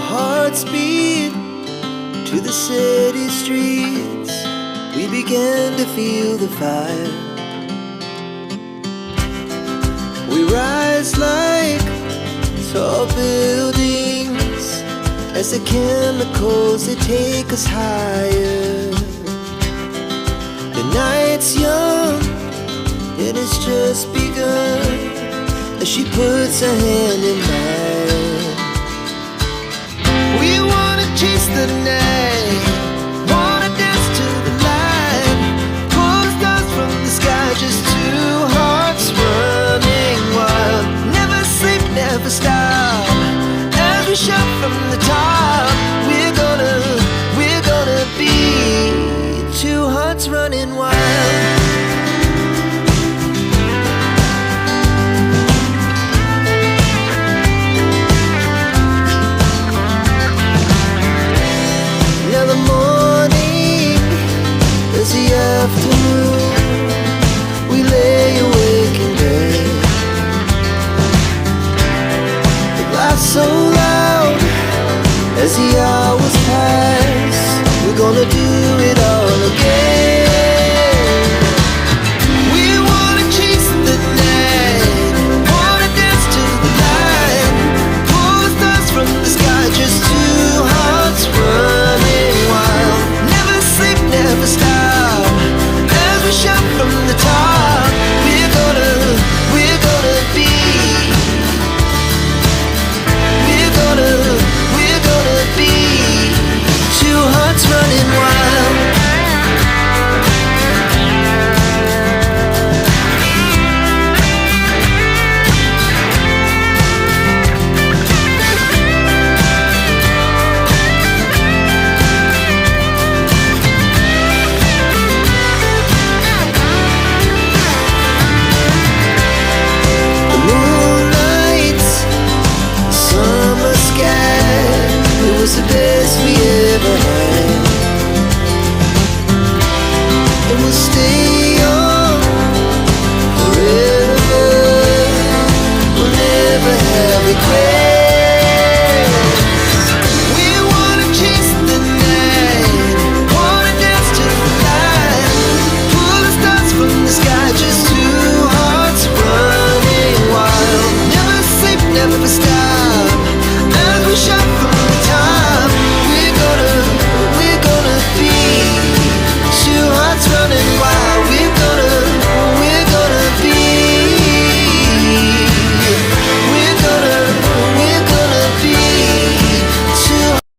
hearts beat to the city streets. We began to feel the fire. We rise like tall buildings as the chemicals, they take us higher. The night's young, it has just begun, as she puts her hand in mine. We wanna chase the night, wanna dance to the light, pull the stars from the sky, just two hearts running wild. Never sleep, never stop, as we shout from the top. We're gonna be two hearts running wild. Now the morning is the afternoon. We lay awake in bed, the laugh so loud as the